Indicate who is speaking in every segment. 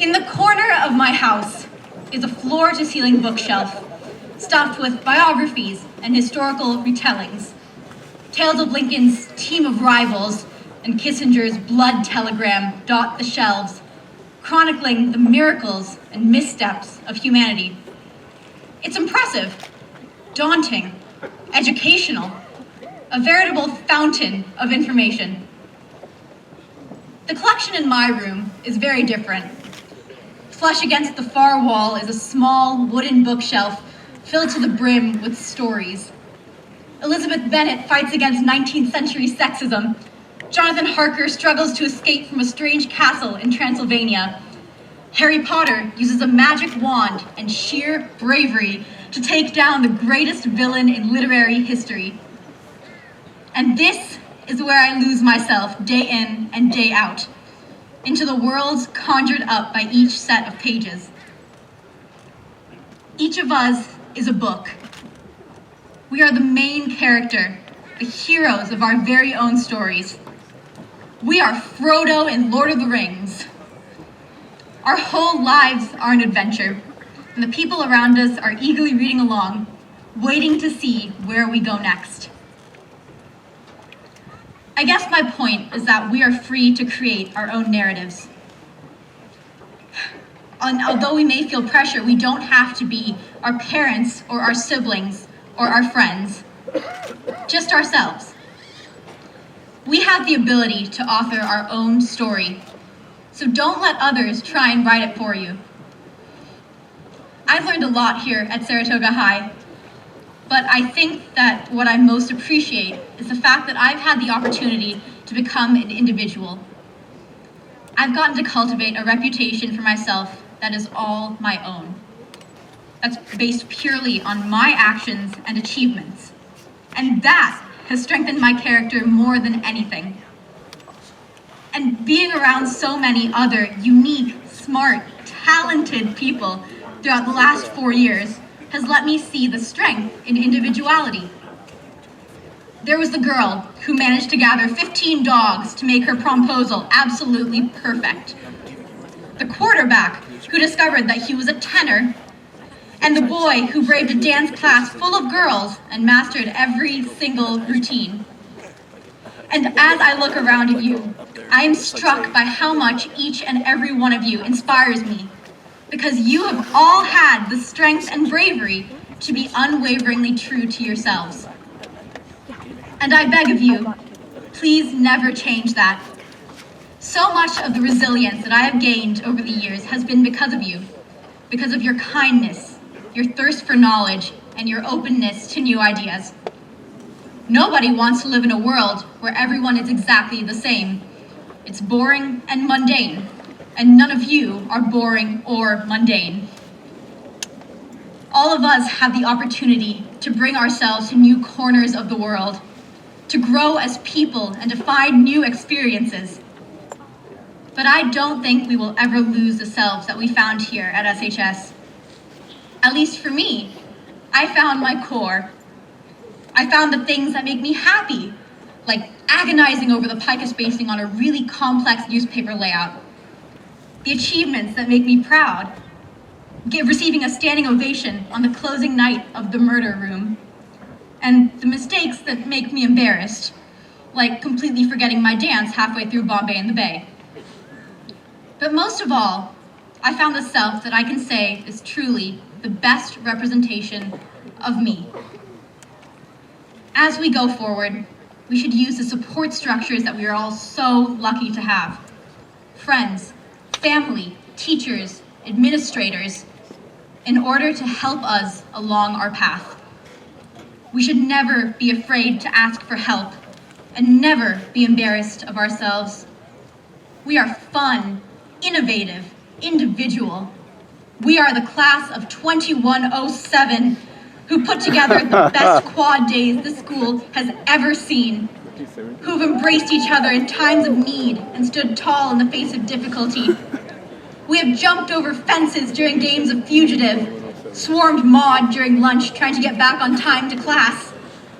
Speaker 1: In the corner of my house is a floor-to-ceiling bookshelf stuffed with biographies and historical retellings. Tales of Lincoln's team of rivals and Kissinger's blood telegram dot the shelves, chronicling the miracles and missteps of humanity. It's impressive, daunting, educational, a veritable fountain of information. The collection in my room is very different. Flush against the far wall is a small wooden bookshelf filled to the brim with stories. Elizabeth Bennet fights against 19th century sexism. Jonathan Harker struggles to escape from a strange castle in Transylvania. Harry Potter uses a magic wand and sheer bravery to take down the greatest villain in literary history. And this is where I lose myself day in and day out, into the worlds conjured up by each set of pages. Each of us is a book. We are the main character, the heroes of our very own stories. We are Frodo in Lord of the Rings. Our whole lives are an adventure, and the people around us are eagerly reading along, waiting to see where we go next. I guess my point is that we are free to create our own narratives. And although we may feel pressure, we don't have to be our parents or our siblings or our friends, just ourselves. We have the ability to author our own story, so don't let others try and write it for you. I've learned a lot here at Saratoga High, but I think that what I most appreciate is the fact that I've had the opportunity to become an individual. I've gotten to cultivate a reputation for myself that is all my own. That's based purely on my actions and achievements. And that has strengthened my character more than anything. And being around so many other unique, smart, talented people throughout the last 4 years has let me see the strength in individuality. There was the girl who managed to gather 15 dogs to make her promposal absolutely perfect. The quarterback who discovered that he was a tenor, and the boy who braved a dance class full of girls and mastered every single routine. And as I look around at you, I am struck by how much each and every one of you inspires me, because you have all had the strength and bravery to be unwaveringly true to yourselves. And I beg of you, please never change that. So much of the resilience that I have gained over the years has been because of you, because of your kindness, your thirst for knowledge, and your openness to new ideas. Nobody wants to live in a world where everyone is exactly the same. It's boring and mundane, and none of you are boring or mundane. All of us have the opportunity to bring ourselves to new corners of the world, to grow as people and to find new experiences. But I don't think we will ever lose the selves that we found here at SHS. At least for me, I found my core. I found the things that make me happy, like agonizing over the pica spacing on a really complex newspaper layout. The achievements that make me proud, receiving a standing ovation on the closing night of The Murder Room, and the mistakes that make me embarrassed, like completely forgetting my dance halfway through Bombay in the Bay. But most of all, I found the self that I can say is truly the best representation of me. As we go forward, we should use the support structures that we are all so lucky to have. Friends, family, teachers, administrators, in order to help us along our path. We should never be afraid to ask for help and never be embarrassed of ourselves. We are fun, innovative, individual. We are the class of 2107 who put together the best quad days this school has ever seen, who have embraced each other in times of need and stood tall in the face of difficulty. We have jumped over fences during games of fugitive, swarmed Maud during lunch trying to get back on time to class,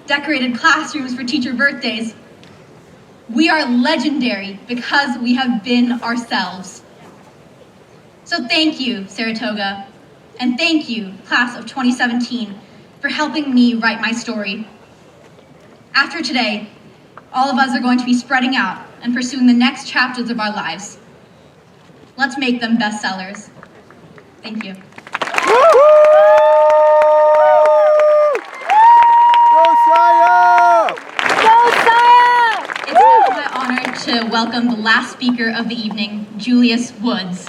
Speaker 1: decorated classrooms for teacher birthdays. We are legendary because we have been ourselves. So thank you, Saratoga, and thank you, class of 2017, for helping me write my story. After today, all of us are going to be spreading out and pursuing the next chapters of our lives. Let's make them bestsellers. Thank you. It's now my honor to welcome the last speaker of the evening, Julius Woods.